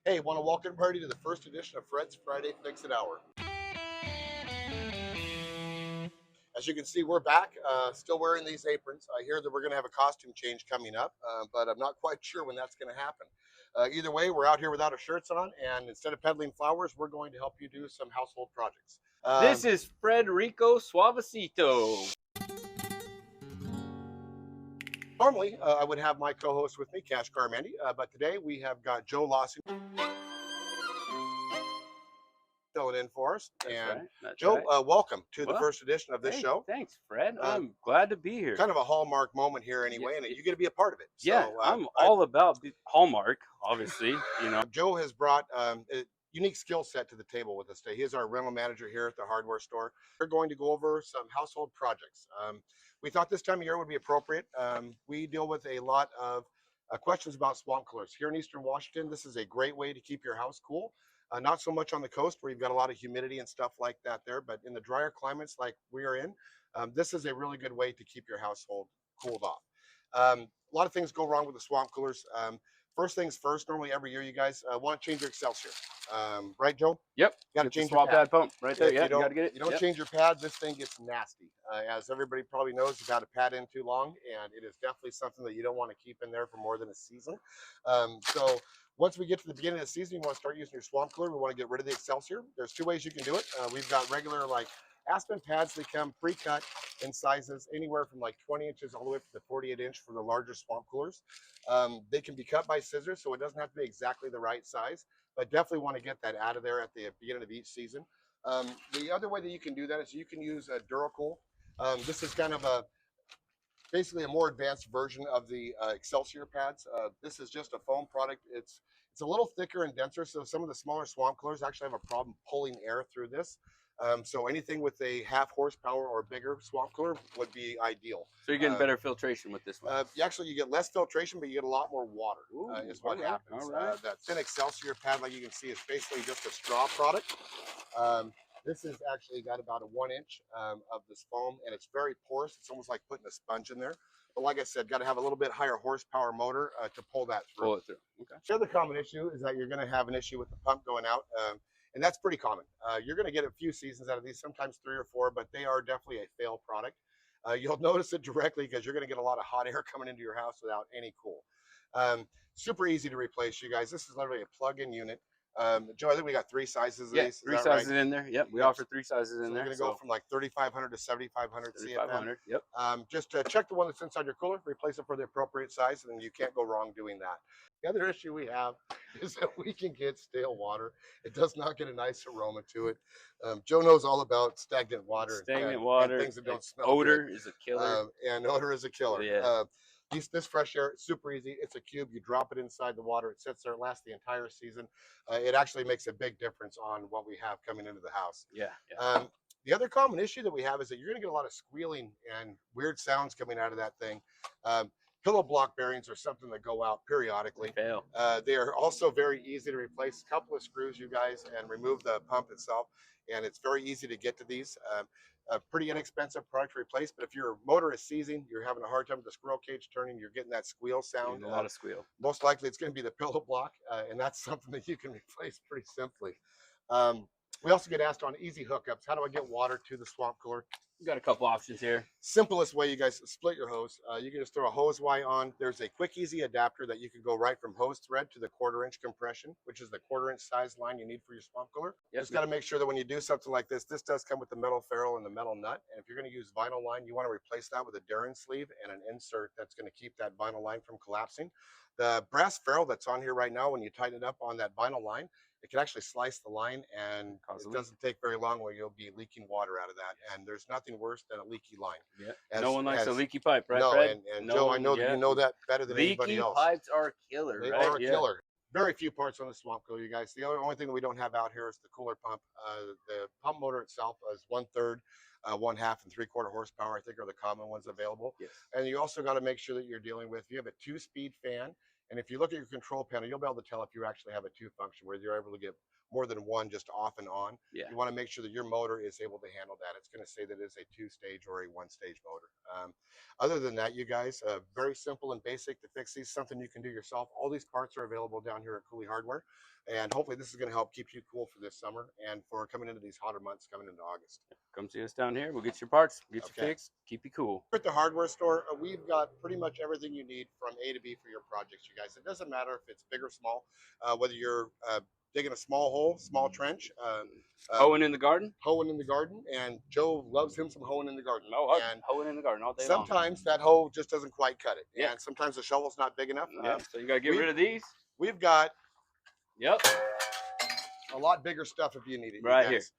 Hey, want to welcome everybody to the first edition of Fred's Friday Fix It Hour. As you can see, we're back, still wearing these aprons. I hear that we're going to have a costume change coming up, but I'm not quite sure when that's going to happen. Either way, we're out here without our shirts on, and instead of peddling flowers, we're going to help you do some household projects. This is Frederico Suavecito. Normally, I would have my co-host with me, Cash Carmandi, but today we have got Joe Lawson filling in for us. That's and right. That's Joe, right. welcome to the Well, first edition of this hey, show. thanks, Fred. Uh, I'm glad to be here. Kind of a hallmark moment here, Yeah, anyway, and you get to be a part of it. yeah, So I'm all about Hallmark, obviously. Joe has brought a unique skill set to the table with us today. He is our rental manager here at the hardware store. We're going to go over some household projects. We thought this time of year would be appropriate. We deal with a lot of questions about swamp coolers here in Eastern Washington. This is a great way to keep your house cool. Not so much on the coast where you've got a lot of humidity and stuff like that there, but in the drier climates like we are in, this is a really good way to keep your household cooled off. A lot of things go wrong with the swamp coolers. First things first, normally every year you guys want to change your Excelsior. Right, Joe? Yep. You got to Get the change your swap pad. pad pump right there. If Yeah, you you got don't, to get it. you don't Yep. change your pad, this thing gets nasty. As everybody probably knows, you've had a pad in too long, and it is definitely something that you don't want to keep in there for more than a season. So once we get to the beginning of the season, you want to start using your swamp cooler. We want to get rid of the Excelsior. There's two ways you can do it. We've got regular like Aspen pads. They come pre-cut in sizes anywhere from like 20 inches all the way up to the 48-inch for the larger swamp coolers. They can be cut by scissors, so it doesn't have to be exactly the right size, but definitely want to get that out of there at the beginning of each season. The other way that you can do that is you can use a Duracool. This is kind of basically a more advanced version of the Excelsior pads. This is just a foam product. It's a little thicker and denser, so some of the smaller swamp coolers actually have a problem pulling air through this. So anything with a half horsepower or bigger swamp cooler would be ideal. So you're getting better filtration with this one. Actually, you get less filtration, but you get a lot more water. Ooh, Is what happens. All right. That thin Excelsior pad, like you can see, is basically just a straw product. This has actually got about a 1 inch of this foam, and it's very porous. It's almost like putting a sponge in there. But like I said, got to have a little bit higher horsepower motor to pull that through. Pull it through. Okay. The other common issue is that you're going to have an issue with the pump going out, and that's pretty common. You're going to get a few seasons out of these, sometimes 3 or 4, but they are definitely a fail product. You'll notice it directly because you're going to get a lot of hot air coming into your house without any cool. Super easy to replace, you guys. This is literally a plug-in unit. Joe, I think we got 3 sizes of these. Three sizes in there. Yep, we offer 3 sizes in so there. we're going to go from like 3,500 to 7,500 CFM. 3,500. Yep. Just check the one that's inside your cooler, replace it for the appropriate size, and then you can't go wrong doing that. The other issue we have is that we can get stale water. It does not get a nice aroma to it. Joe knows all about stagnant water. Stagnant water. And things that don't smell odor good. Is a killer. And odor is a killer. Yeah. This fresh air, super easy. It's a cube. You drop it inside the water. It sits there. It lasts the entire season. It actually makes a big difference on what we have coming into the house. Yeah. The other common issue that we have is that you're going to get a lot of squealing and weird sounds coming out of that thing. Pillow block bearings are something that go out periodically. They are also very easy to replace. A couple of screws, you guys, and remove the pump itself. And it's very easy to get to these. A pretty inexpensive product to replace, but if your motor is seizing, you're having a hard time with the squirrel cage turning, you're getting that squeal sound. A lot of squeal. Most likely it's going to be the pillow block, and that's something that you can replace pretty simply. We also get asked on easy hookups, how do I get water to the swamp cooler? We got a couple options here. Simplest way, you guys, split your hose. You can just throw a hose Y on. There's a quick, easy adapter that you can go right from hose thread to the 1/4 inch compression, which is the 1/4 inch size line you need for your swamp cooler. Yep. Just got to make sure that when you do something like this does come with the metal ferrule and the metal nut. And if you're going to use vinyl line, you want to replace that with a Darren sleeve and an insert that's going to keep that vinyl line from collapsing. The brass ferrule that's on here right now, when you tighten it up on that vinyl line, it can actually slice the line, and it doesn't take very long where you'll be leaking water out of that. And there's nothing worse than a leaky line. Yeah. No one likes a leaky pipe, right, no, Fred? and Joe, I know that you know that better than anybody else. Leaky pipes are killer, They right? are a killer. Very few parts on the swamp cooler, you guys. The only thing that we don't have out here is the cooler pump. The pump motor itself is 1/3, 1/2, and 3/4 horsepower, I think, are the common ones available. Yes. And you also got to make sure that you're dealing with, you have a 2-speed fan. And if you look at your control panel, you'll be able to tell if you actually have a 2 function, where you're able to get more than one just off and on. Yeah. You want to make sure that your motor is able to handle that. It's going to say that it's a 2-stage or a 1-stage motor. Other than that, you guys, very simple and basic to fix these, something you can do yourself. All these parts are available down here at Cooley Hardware. And hopefully this is going to help keep you cool for this summer and for coming into these hotter months coming into August. Come see us down here. We'll get your parts, get you Okay. fixed, keep you cool. At the hardware store, we've got pretty much everything you need from A to B for your projects, you guys. It doesn't matter if it's big or small, whether you're digging a small hole, small trench, Hoeing in the garden? hoeing in the garden, and Joe loves him some hoeing in the garden. Oh, and hoeing in the garden all day long. sometimes that hoe just doesn't quite cut it. Yeah. And sometimes the shovel's not big enough. Yeah, so you got to get rid of these. We've got Yep. a lot bigger stuff if you need it. you Right guys.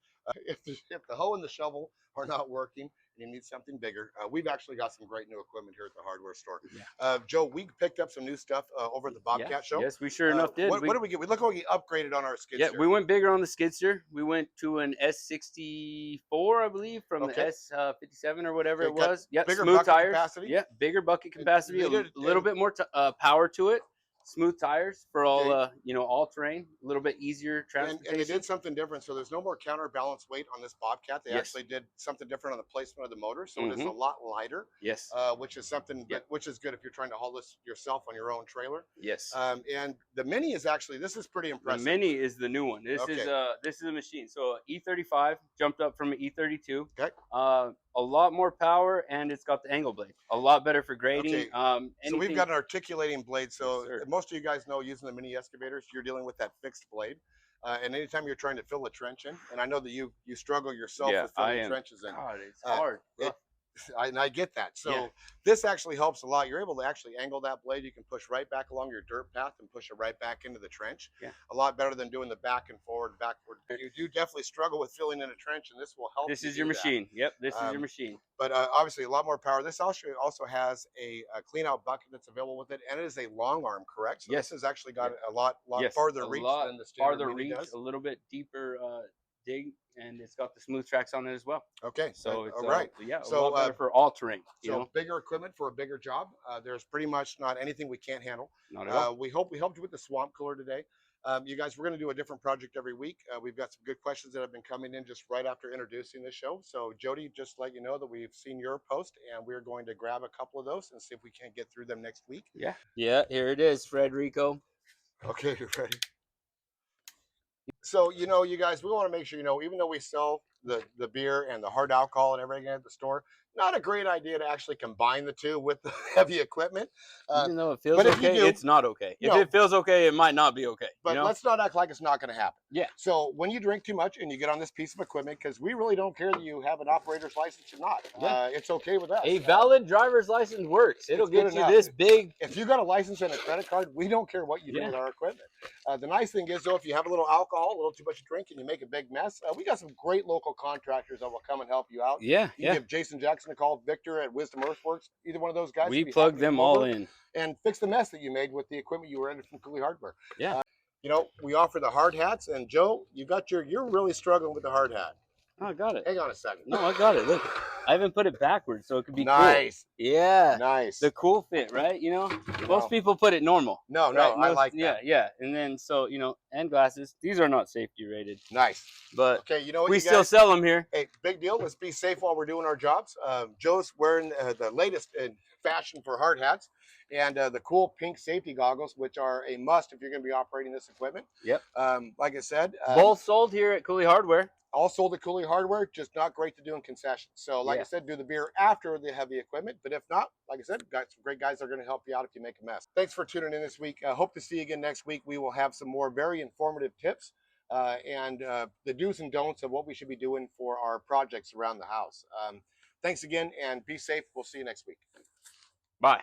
here. If the hoe and the shovel are not working and you need something bigger, we've actually got some great new equipment here at the hardware store. Yeah. Joe, we picked up some new stuff over at the Bobcat Yeah. show. Yes, we sure enough did. What did we get? We look like we upgraded on our skid Yeah, steer. we went bigger on the skid steer. We went to an S64, I believe, from Okay. the S57 or whatever Okay, it got was. Yeah, bigger smooth bucket tires. capacity? Yeah, bigger bucket capacity. they did- A little bit more power to it. Smooth tires for all Okay. all terrain. A little bit easier And transportation. they did something different, so there's no more counterbalance weight on this Bobcat. They Yes. actually did something different on the placement of the motor, so it is a Mhm. lot lighter, Yes. which is something Yep. which is good if you're trying to haul this yourself on your own trailer. Yes. And the Mini is actually, this is pretty The impressive. Mini is the new one. This is a machine. So E35 jumped up from an E32. Okay. A lot more power, and it's got the angle blade. A lot better for grading. Okay. So we've got an articulating blade. So Yes, sir. most of you guys know, using the mini excavators, you're dealing with that fixed blade. And anytime you're trying to fill a trench in, and I know that you struggle yourself Yeah, with I filling am. trenches in. God, it's Uh, hard. And I get that. So Yeah. this actually helps a lot. You're able to actually angle that blade. You can push right back along your dirt path and push it right back into the trench. Yeah. A lot better than doing the back and forward, backward. You do definitely struggle with filling in a trench, and this will help. This you is your do that. machine. Yep, this is your machine. But obviously a lot more power. This also has a clean out bucket that's available with it, and it is a long arm, correct? So Yes. this has actually got a lot Yes, farther a reach lot than the standard farther Mini reach, does. a little bit deeper dig, and it's got the smooth tracks on it as well. Okay, So it's all right. yeah, So, a lot better for all terrain. You So know, bigger equipment for a bigger job. There's pretty much not anything we can't handle. not at all. We hope we helped you with the swamp cooler today. You guys, we're going to do a different project every week. We've got some good questions that have been coming in just right after introducing the show. So Jody, just let you know that we've seen your post, and we're going to grab a couple of those and see if we can't get through them next week. Yeah. Here it is, Frederico. Okay, you ready? So, you guys, we want to make sure, even though we sell the beer and the hard alcohol and everything at the store, not a great idea to actually combine the two with the heavy equipment. Even though it feels but if you okay, do- it's not okay. If No. it feels okay, it might not be okay. But you know? let's not act like it's not going to happen. Yeah. So when you drink too much and you get on this piece of equipment, because we really don't care that you have an operator's license or not. Yeah. It's okay with us. A valid driver's license works. It'll It's good get you enough. this big. If you got a license and a credit card, we don't care what you do Yeah. with our equipment. The nice thing is, though, if you have a little alcohol, a little too much to drink, and you make a big mess, we got some great local contractors that will come and help you out. Yeah, You can give Jason Jackson a call, Victor at Wisdom Earthworks, either one of those guys. We would be plug happy to them come all over in. and fix the mess that you made with the equipment you rented from Cooley Hardware. Yeah. We offer the hard hats, and Joe, you're really struggling with the hard hat. Oh, I got it. Hang on a second. No, I got it. Look, I even put it backwards so it could be Nice. cool. Yeah. Nice. The cool fit, right? No. Most people put it normal. No, right? I like that. Yeah. And then, so, and glasses. These are not safety rated, Nice. but Okay, you know what, we you still guys? sell them here. Hey, big deal. Let's be safe while we're doing our jobs. Joe's wearing the latest in fashion for hard hats and the cool pink safety goggles, which are a must if you're going to be operating this equipment. Yep. Like I said, Both sold here at Cooley Hardware. all sold at Cooley Hardware, just not great to do in concessions. So, like Yeah. I said, do the beer after the heavy equipment. But if not, like I said, got some great guys that are going to help you out if you make a mess. Thanks for tuning in this week. Hope to see you again next week. We will have some more very informative tips and the do's and don'ts of what we should be doing for our projects around the house. Thanks again, and be safe. We'll see you next week. Bye.